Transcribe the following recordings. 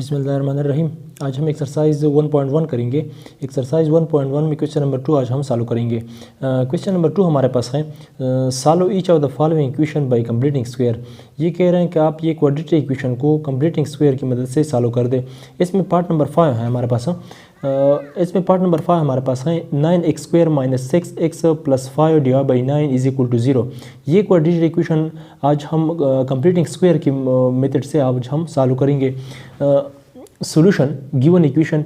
बिस्मिल्लाहिर्रहमानिर्रहीम। आज हम एक्सरसाइज 1.1 करेंगे। एक्सरसाइज 1.1 में क्वेश्चन नंबर 2 आज हम सॉल्व करेंगे। क्वेश्चन नंबर 2 हमारे पास है solve each of the following equation by completing square. ये कह रहे हैं कि आप ये क्वाड्रेटिक इक्वेशन को कंप्लीटिंग स्क्वायर की मदद से सॉल्व कर दें। इसमें पार्ट नंबर 5 है हमारे पास। इसमें पार्ट नंबर 5 हमारे पास है 9x² - 6x + 5 डिवाइड बाई 9 = 0। ये क्वाड्रेटिक इक्वेशन आज हम कंप्लीटिंग स्क्वायर की मेथड से आज हम सॉल्व करेंगे। सॉल्यूशन गिवन इक्वेशन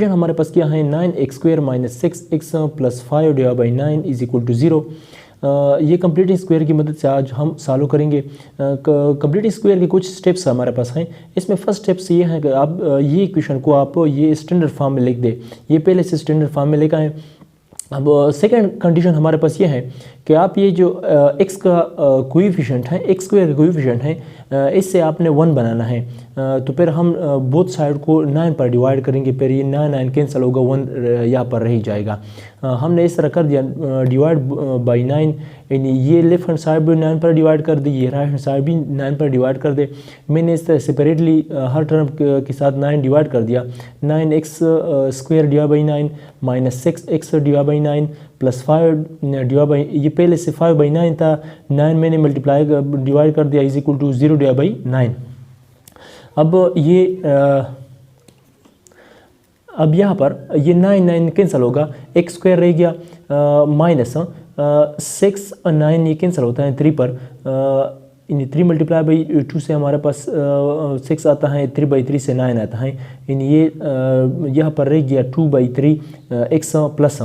हमारे पास क्या है 9x² - 6x + 5 डिवाइड बाई 9 = 0। ये कंप्लीटिंग स्क्वायर की मदद से आज हम सॉल्व करेंगे। कंप्लीटिंग स्क्वायर के कुछ स्टेप्स हमारे पास हैं। इसमें फर्स्ट स्टेप्स ये है कि आप ये इक्वेशन को आप ये स्टैंडर्ड फॉर्म में लिख दें। ये पहले से स्टैंडर्ड फॉर्म में लिखा है। अब सेकंड कंडीशन हमारे पास ये है कि आप ये जो x का कोएफिशिएंट है, x स्क्वायर का कोएफिशिएंट है, इससे आपने 1 बनाना है। तो फिर हम बोथ साइड को 9 पर डिवाइड करेंगे। फिर ये 9 कैंसिल होगा, 1 यहाँ पर रह जाएगा। हमने इस तरह कर दिया डिवाइड बाई 9, यानी ये लेफ्ट हैंड साइड भी 9 पर डिवाइड कर दी, ये राइट हैंड साइड भी 9 पर डिवाइड कर दे। मैंने इस तरह सेपरेटली हर टर्म के साथ 9 डिवाइड कर दिया। 9x² divide by 9 - 6x divide by 9 + 5 divide by, ये पहले से 5/9 था, 9 मैंने मल्टीप्लाई डिवाइड कर दिया = 0 डिवाइड बाई 9। अब ये अब यहाँ पर ये 9 कैंसिल होगा, x² रह गया माइनस 6 और 9 ये कैंसिल होता है 3 पर। 3 × 2 से हमारे पास 6 आता है, 3/3 से 9 आता है। ये यहाँ पर रह गया 2/3 x प्लस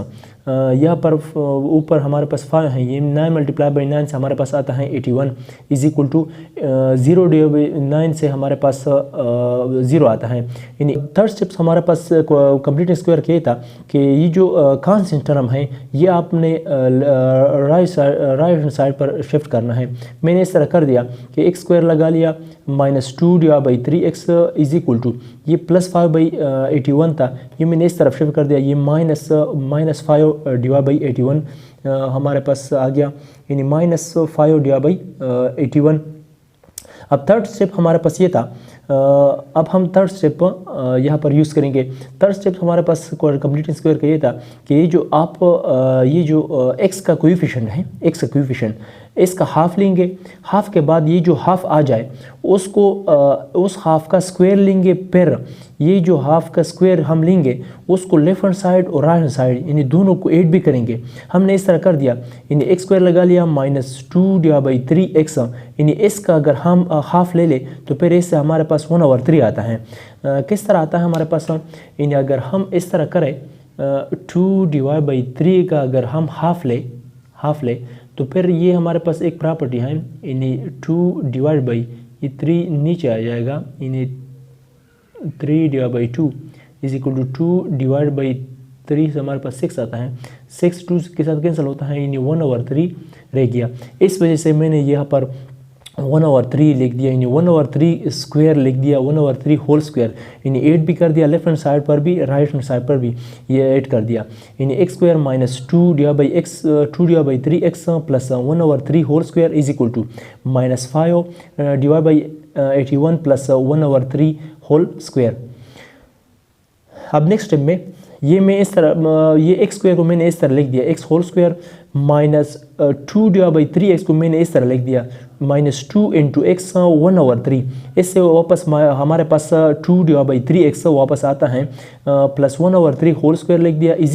यहाँ पर ऊपर हमारे पास 5 है। ये 9 × 9 से हमारे पास आता है 81 = 0 डिवाइड बाई 9 से हमारे पास 0 आता है। यानी थर्ड स्टेप्स हमारे पास कंप्लीटिंग स्क्वायर किया था कि ये जो कांस्टेंट टर्म है ये आपने राइट हैंड साइड पर शिफ्ट करना है। मैंने इस तरह कर दिया कि x² लगा लिया -2 डिवाइड बाई 3x = ये +5/81 था, ये मैंने इस तरफ शिफ्ट कर दिया। ये -5 डिवाइड बाई 81 हमारे पास आ गया, यानी -5 डिवाइड बाई 81। अब थर्ड स्टेप हमारे पास ये था। अब हम थर्ड स्टेप यहाँ पर यूज़ करेंगे। थर्ड स्टेप हमारे पास कंप्लीटिंग स्क्वायर का ये था कि ये जो आप ये जो x का कोएफिशिएंट है, x का कोएफिशिएंट, इसका हाफ लेंगे। हाफ के बाद ये जो हाफ आ जाए उसको उस हाफ का स्क्वायर लेंगे। फिर ये जो हाफ का स्क्वायर हम लेंगे उसको लेफ्ट हैंड साइड और राइट हैंड साइड यानी दोनों को ऐड भी करेंगे। हमने इस तरह कर दिया, यानी x² लगा लिया -2 डिवाइड बाई 3x, यानी इसका अगर हम हाफ ले ले तो फिर इससे हमारे पास 1/3 आता है। किस तरह आता है हमारे पास, यानी अगर हम इस तरह करें 2 डिवाइड बाई 3 का अगर हम हाफ ले तो फिर ये हमारे पास एक प्रॉपर्टी है, यानी 2 डिवाइड बाई ये 3 नीचे आ जाएगा, यानी 3 डिवाइड बाई 2 = 2 डिवाइड बाई 3 से हमारे पास 6 आता है। 6 2 के साथ कैंसिल होता है, यानी 1/3 रह गया। इस वजह से मैंने यहाँ पर 1/3 लिख दिया, यानी 1/3 स्क्वायर लिख दिया, 1/3 होल स्क्वायर, यानी 8 भी कर दिया लेफ्ट हैंड साइड पर भी, राइट हैंड साइड पर भी ये 8 कर दिया। यानी x² -2 divide by 3x + 1/3 whole square = -5 divide by 81 + 1/3 whole square. अब नेक्स्ट स्टेप में ये मैं इस तरह ये x² को मैंने इस तरह लिख दिया, x whole square -2 divide by 3x को मैंने इस तरह लिख दिया -2 × x 1/3। इससे वापस हमारे पास 2 डिवाइड बाई 3x वापस आता है, प्लस 1/3 होल स्क्वायर लिख दिया =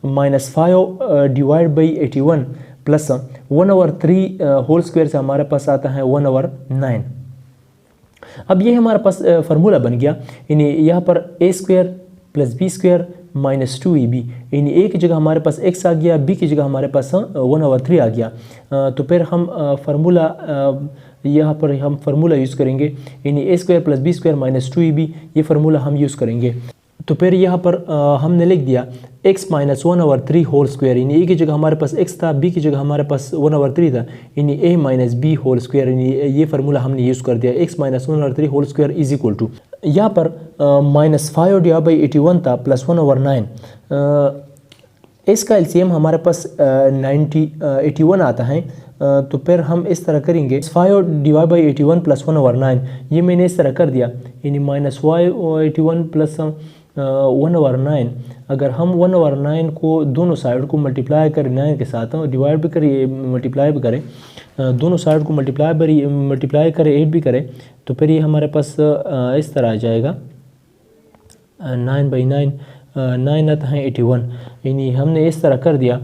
-5 divide by 81 plus 1/3 whole square से हमारे पास आता है 1/9। अब ये हमारे पास फार्मूला बन गया, यानी यहाँ पर a² + b² - 2ab, यानी a की जगह हमारे पास x आ गया, b की जगह हमारे पास 1/3 आ गया। तो फिर हम फार्मूला यहाँ पर हम फार्मूला यूज़ करेंगे, यानी a² + b² - 2ab, ये फार्मूला हम यूज़ करेंगे। तो फिर यहाँ पर हमने लिख दिया x - 1/3 होल स्क्वायर, यानी a की जगह हमारे पास x था, b की जगह हमारे पास 1/3 था, यानी a - b होल स्क्वायर, यानी ये फार्मूला हमने यूज़ कर दिया। x - 1/3 होल स्क्वायर = यहाँ पर -5 डिवाइड बाई 81 था प्लस 1/9। इसका एलसीएम हमारे पास 81 आता है। तो फिर हम इस तरह करेंगे 5/81 प्लस 1/9, ये मैंने इस तरह कर दिया, यानी -5/81 प्लस 1/9। अगर हम 1/9 को दोनों साइड को मल्टीप्लाई करें 9 के साथ, डिवाइड भी करें मल्टीप्लाई भी करें, दोनों साइड को मल्टीप्लाई करें 8 भी करें, तो फिर ये हमारे पास इस तरह आ जाएगा 9/9, 9 आता है 81, यानी हमने इस तरह कर दिया।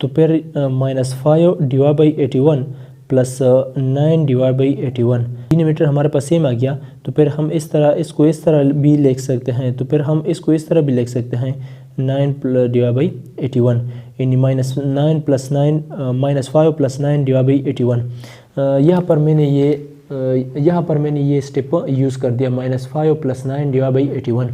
तो फिर -5/81 प्लस 9/81 डिनोमिनेटर हमारे पास सेम आ गया। तो फिर हम इसको इस तरह भी लिख सकते हैं, तो फिर हम इसको इस तरह भी लिख सकते हैं 9/81, यानी -9 प्लस 9 -5 प्लस 9/81। यहाँ पर मैंने ये स्टेप यूज़ कर दिया, -5 प्लस 9/81।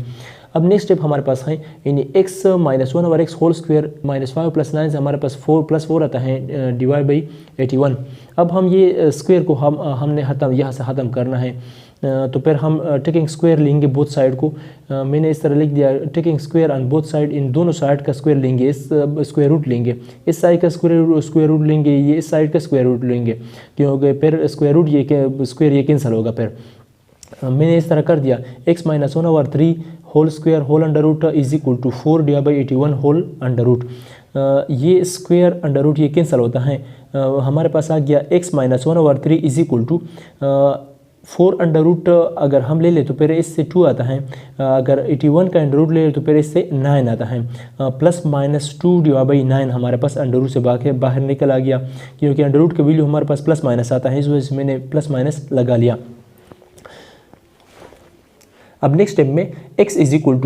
अब नेक्स्ट स्टेप हमारे पास है, यानी x -1/x whole square, -5 plus 9 से हमारे पास 4 + 4 आता है /81। अब हम ये स्क्वायर को हमने यहाँ से ख़त्म करना है, तो फिर हम टेकिंग स्क्वायर लेंगे बोथ साइड को। मैंने इस तरह लिख दिया, taking square on both side, इन दोनों साइड का स्क्वायर लेंगे, इस स्क्वायर रूट लेंगे, इस साइड का स्क्वायर रूट लेंगे, ये इस साइड का स्क्वायर रूट लेंगे, क्योंकि फिर स्क्वायर ये कैंसिल होगा। फिर मैंने इस तरह कर दिया, x -1/3 whole square whole under root is equal to 4/81 whole under root. ये स्क्वायर अंडर रूट ये कैंसिल होता है, हमारे पास आ गया x -1/3 is equal to 4 under root अगर हम ले ले तो फिर इससे 2 आता है, अगर 81 का अंडर रूट ले ले तो फिर इससे 9 आता है, +-2/9 हमारे पास अंडर रूट से बाहर निकल आ गया, क्योंकि अंडर रूट का वैल्यू हमारे पास प्लस माइनस आता है, इस वजह से मैंने प्लस माइनस लगा लिया। अब नेक्स्ट स्टेप में x इज इक्वल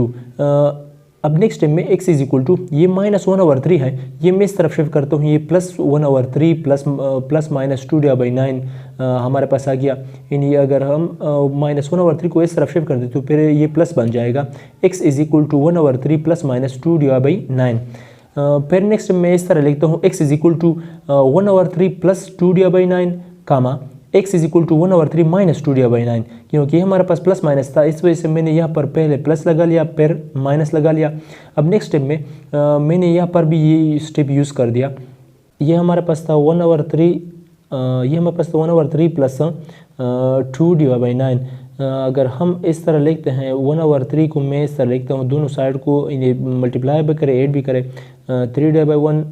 टू ये -1/3 है, ये मैं इस तरफ शिफ्ट करता हूँ, ये +1/3 प्लस -2/9 हमारे पास आ गया। यानी अगर हम -1/3 को इस तरफ शिफ्ट कर दें तो फिर ये प्लस बन जाएगा, x is equal to 1/3 plus -2/9। फिर नेक्स्ट मैं इस तरह लिखता हूँ, x is equal to 1/3 plus 2/9 comma x is equal to 1/3 minus 2/9, क्योंकि हमारे पास प्लस माइनस था, इस वजह से मैंने यहाँ पर पहले प्लस लगा लिया फिर माइनस लगा लिया। अब नेक्स्ट स्टेप में मैंने यहाँ पर भी ये स्टेप यूज़ कर दिया, ये हमारे पास था 1/3 प्लस 2/9। अगर हम इस तरह लिखते हैं 1/3 को मैं इस तरह लिखता हूँ, दोनों साइड को मल्टीप्लाई भी करे 8 भी करे, 3/1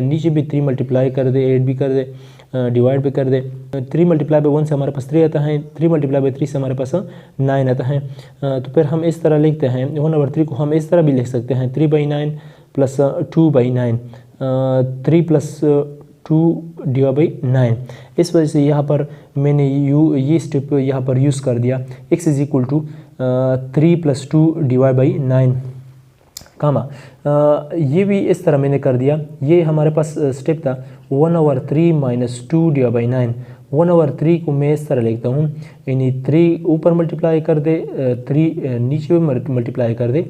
नीचे भी 3 मल्टीप्लाई कर दे 8 भी कर दे, डिवाइड भी कर दे, 3 × 1 से हमारे पास 3 आता है, 3 × 3 से हमारे पास 9 आता है। तो फिर हम इस तरह लिखते हैं 1/3 को हम इस तरह भी लिख सकते हैं 3/9 प्लस 2/9, 3 प्लस 2/9। इस वजह से यहाँ पर मैंने ये स्टेप यहाँ पर यूज़ कर दिया, x इज इक्वल टू 3 + 2/9 कामा। ये भी इस तरह मैंने कर दिया, ये हमारे पास स्टेप था 1/3 माइनस 2/9। 1/3 को मैं इस तरह लिखता हूँ, यानी 3 ऊपर मल्टीप्लाई कर दे, 3 नीचे भी मल्टीप्लाई कर दे,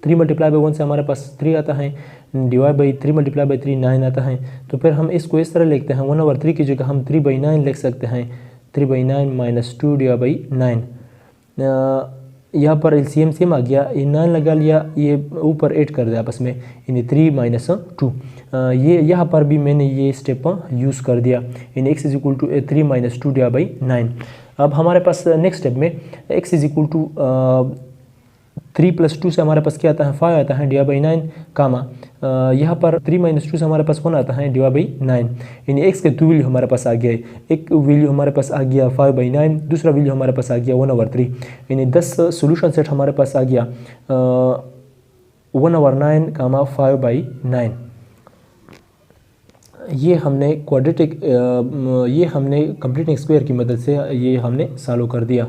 3 × 1 से हमारे पास 3 आता है, डिवाइड बाई 3 × 3 9 आता है। तो फिर हम इसको इस तरह लिखते हैं, 1/3 की जगह हम 3/9 लिख सकते हैं, 3/9 माइनस 2/9। यहाँ पर एलसीएम सेम आ गया, ये 9 लगा लिया, ये ऊपर 8 कर दिया आपस में, यानी 3 - 2। ये यहाँ पर भी मैंने ये स्टेप यूज़ कर दिया, यानी x इज इक्वल टू 3 - 2/9। अब हमारे पास नेक्स्ट स्टेप में x इज इक्वल टू 3 + 2 से हमारे पास क्या आता है 5 आता है /9 कामा। यहाँ पर 3 - 2 से हमारे पास 1 आता है /9, यानी x के 2 वैल्यू हमारे पास आ गए, एक वैल्यू हमारे पास आ गया 5/9, दूसरा वैल्यू हमारे पास आ गया 1/3, यानी 10 सोल्यूशन सेट हमारे पास आ गया 1/9 कामा 5/9। ये हमने क्वाड्रेटिक ये हमने कंप्लीटिंग स्क्वायर की मदद से ये हमने सॉल्व कर दिया।